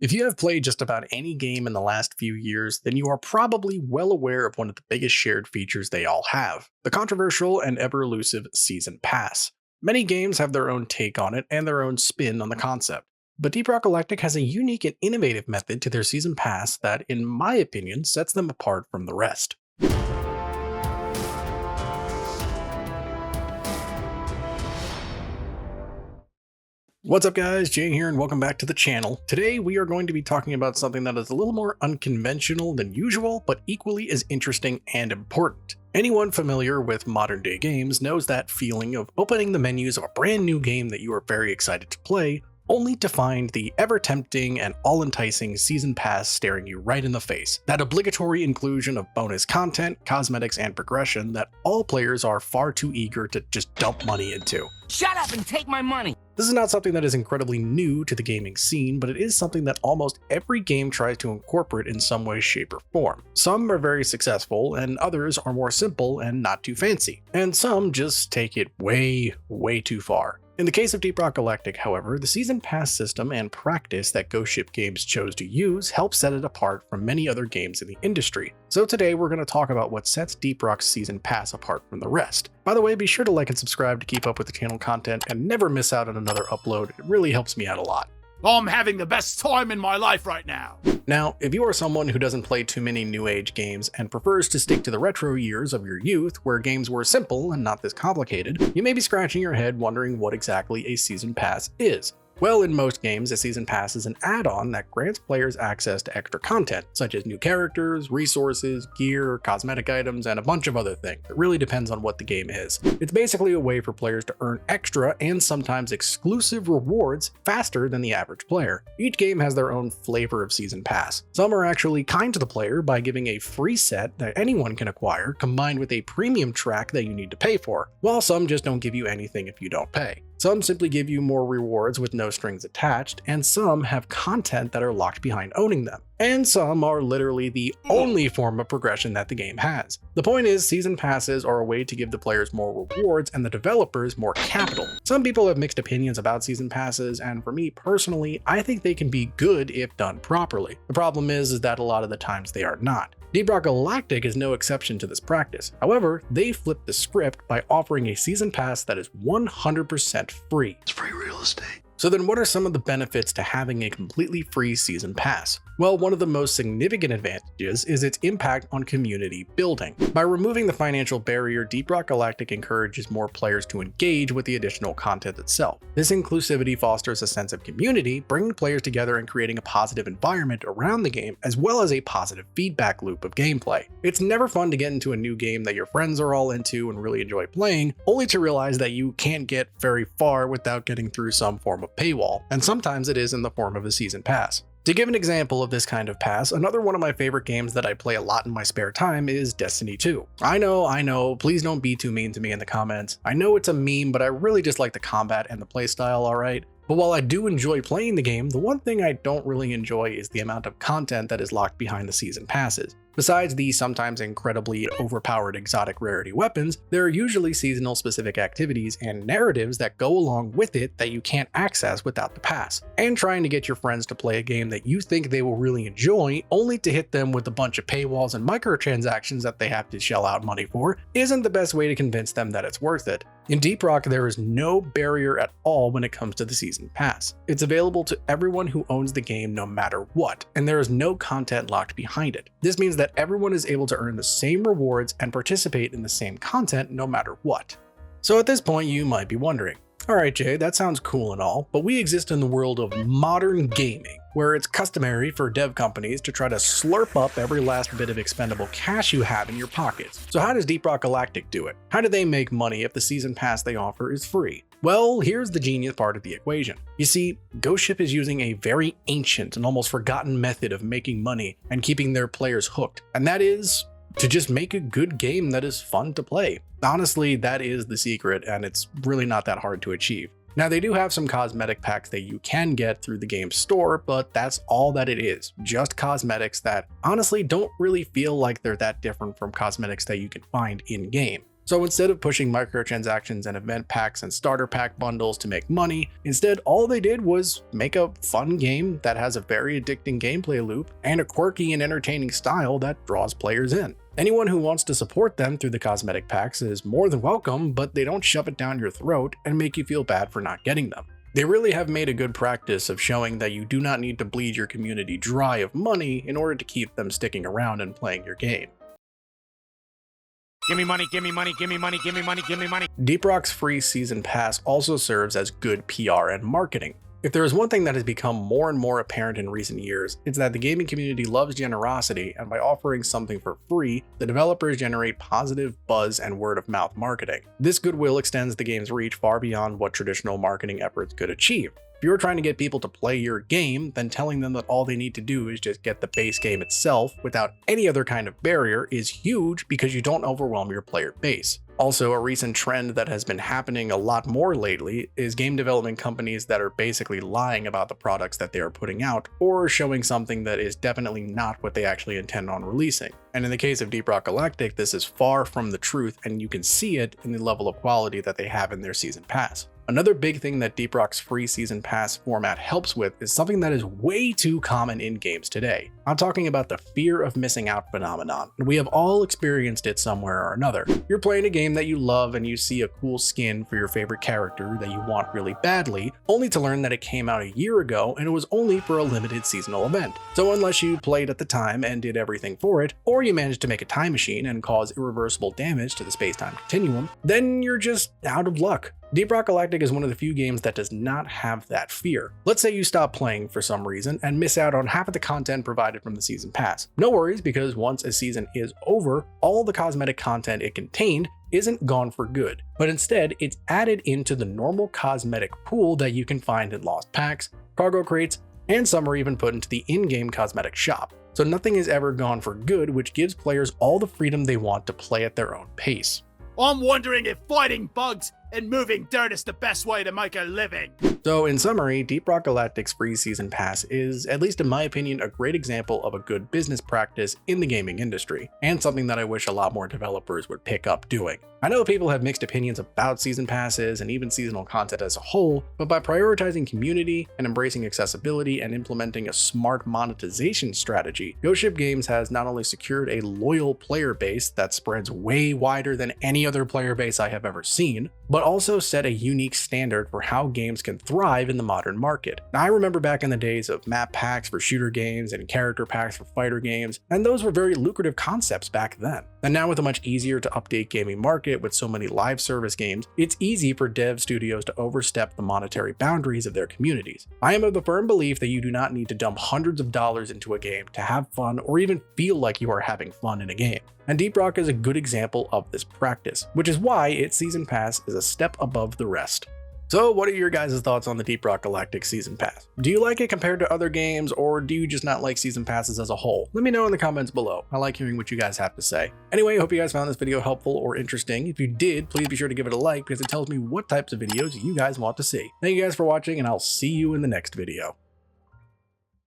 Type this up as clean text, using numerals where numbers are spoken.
If you have played just about any game in the last few years, then you are probably well aware of one of the biggest shared features they all have, the controversial and ever-elusive Season Pass. Many games have their own take on it and their own spin on the concept, but Deep Rock Galactic has a unique and innovative method to their Season Pass that, in my opinion, sets them apart from the rest. What's up guys, Jay here and welcome back to the channel. Today we are going to be talking about something that is a little more unconventional than usual, but equally as interesting and important. Anyone familiar with modern day games knows that feeling of opening the menus of a brand new game that you are very excited to play, only to find the ever-tempting and all-enticing Season Pass staring you right in the face. That obligatory inclusion of bonus content, cosmetics, and progression that all players are far too eager to just dump money into. Shut up and take my money! This is not something that is incredibly new to the gaming scene, but it is something that almost every game tries to incorporate in some way, shape, or form. Some are very successful, and others are more simple and not too fancy. And some just take it way, way too far. In the case of Deep Rock Galactic, however, the Season Pass system and practice that Ghost Ship Games chose to use help set it apart from many other games in the industry. So today we're going to talk about what sets Deep Rock's Season Pass apart from the rest. By the way, be sure to like and subscribe to keep up with the channel content and never miss out on another upload. It really helps me out a lot. I'm having the best time in my life right now. Now, if you are someone who doesn't play too many new age games and prefers to stick to the retro years of your youth where games were simple and not this complicated, you may be scratching your head wondering what exactly a Season Pass is. Well, in most games, a Season Pass is an add-on that grants players access to extra content, such as new characters, resources, gear, cosmetic items, and a bunch of other things. It really depends on what the game is. It's basically a way for players to earn extra and sometimes exclusive rewards faster than the average player. Each game has their own flavor of Season Pass. Some are actually kind to the player by giving a free set that anyone can acquire, combined with a premium track that you need to pay for, while some just don't give you anything if you don't pay. Some simply give you more rewards with no strings attached, and some have content that are locked behind owning them. And some are literally the only form of progression that the game has. The point is, Season Passes are a way to give the players more rewards and the developers more capital. Some people have mixed opinions about Season Passes, and for me personally, I think they can be good if done properly. The problem is that a lot of the times they are not. Deep Rock Galactic is no exception to this practice. However, they flipped the script by offering a Season Pass that is 100% free. It's free real estate. So then what are some of the benefits to having a completely free Season Pass? Well, one of the most significant advantages is its impact on community building. By removing the financial barrier, Deep Rock Galactic encourages more players to engage with the additional content itself. This inclusivity fosters a sense of community, bringing players together and creating a positive environment around the game, as well as a positive feedback loop of gameplay. It's never fun to get into a new game that your friends are all into and really enjoy playing, only to realize that you can't get very far without getting through some form of paywall, and sometimes it is in the form of a Season Pass. To give an example of this kind of pass, another one of my favorite games that I play a lot in my spare time is Destiny 2. I know, please don't be too mean to me in the comments. I know it's a meme, but I really just like the combat and the playstyle, alright? But while I do enjoy playing the game, the one thing I don't really enjoy is the amount of content that is locked behind the Season Passes. Besides the sometimes incredibly overpowered exotic rarity weapons, there are usually seasonal specific activities and narratives that go along with it that you can't access without the pass. And trying to get your friends to play a game that you think they will really enjoy, only to hit them with a bunch of paywalls and microtransactions that they have to shell out money for, isn't the best way to convince them that it's worth it. In Deep Rock, there is no barrier at all when it comes to the Season Pass. It's available to everyone who owns the game no matter what, and there is no content locked behind it. This means that everyone is able to earn the same rewards and participate in the same content no matter what. So at this point you might be wondering, alright Jay, that sounds cool and all, but we exist in the world of modern gaming, where it's customary for dev companies to try to slurp up every last bit of expendable cash you have in your pockets. So how does Deep Rock Galactic do it? How do they make money if the Season Pass they offer is free? Well, here's the genius part of the equation. You see, Ghost Ship is using a very ancient and almost forgotten method of making money and keeping their players hooked, and that is to just make a good game that is fun to play. Honestly, that is the secret, and it's really not that hard to achieve. Now, they do have some cosmetic packs that you can get through the game's store, but that's all that it is. Just cosmetics that honestly don't really feel like they're that different from cosmetics that you can find in-game. So instead of pushing microtransactions and event packs and starter pack bundles to make money, instead all they did was make a fun game that has a very addicting gameplay loop and a quirky and entertaining style that draws players in. Anyone who wants to support them through the cosmetic packs is more than welcome, but they don't shove it down your throat and make you feel bad for not getting them. They really have made a good practice of showing that you do not need to bleed your community dry of money in order to keep them sticking around and playing your game. Give me money, give me money, give me money, give me money, give me money. Deep Rock's free season pass also serves as good PR and marketing. If there is one thing that has become more and more apparent in recent years, it's that the gaming community loves generosity, and by offering something for free, the developers generate positive buzz and word-of-mouth marketing. This goodwill extends the game's reach far beyond what traditional marketing efforts could achieve. If you're trying to get people to play your game, then telling them that all they need to do is just get the base game itself without any other kind of barrier is huge because you don't overwhelm your player base. Also, a recent trend that has been happening a lot more lately is game development companies that are basically lying about the products that they are putting out, or showing something that is definitely not what they actually intend on releasing. And in the case of Deep Rock Galactic, this is far from the truth, and you can see it in the level of quality that they have in their season pass. Another big thing that Deep Rock's free season pass format helps with is something that is way too common in games today. I'm talking about the fear of missing out phenomenon, and we have all experienced it somewhere or another. You're playing a game that you love and you see a cool skin for your favorite character that you want really badly, only to learn that it came out a year ago and it was only for a limited seasonal event. So unless you played at the time and did everything for it, or you managed to make a time machine and cause irreversible damage to the space-time continuum, then you're just out of luck. Deep Rock Galactic is one of the few games that does not have that fear. Let's say you stop playing for some reason and miss out on half of the content provided from the season pass. No worries, because once a season is over, all the cosmetic content it contained isn't gone for good, but instead it's added into the normal cosmetic pool that you can find in lost packs, cargo crates, and some are even put into the in-game cosmetic shop. So nothing is ever gone for good, which gives players all the freedom they want to play at their own pace. I'm wondering if fighting bugs and moving dirt is the best way to make a living. So in summary, Deep Rock Galactic's free season pass is, at least in my opinion, a great example of a good business practice in the gaming industry, and something that I wish a lot more developers would pick up doing. I know people have mixed opinions about season passes and even seasonal content as a whole, but by prioritizing community and embracing accessibility and implementing a smart monetization strategy, Ghost Ship Games has not only secured a loyal player base that spreads way wider than any other player base I have ever seen, but also set a unique standard for how games can thrive in the modern market. Now, I remember back in the days of map packs for shooter games and character packs for fighter games, and those were very lucrative concepts back then. And now with a much easier to update gaming market with so many live service games, it's easy for dev studios to overstep the monetary boundaries of their communities. I am of the firm belief that you do not need to dump hundreds of dollars into a game to have fun or even feel like you are having fun in a game. And Deep Rock is a good example of this practice, which is why its season pass is a step above the rest. So what are your guys' thoughts on the Deep Rock Galactic season pass? Do you like it compared to other games, or do you just not like season passes as a whole? Let me know in the comments below. I like hearing what you guys have to say. Anyway, I hope you guys found this video helpful or interesting. If you did, please be sure to give it a like because it tells me what types of videos you guys want to see. Thank you guys for watching, and I'll see you in the next video.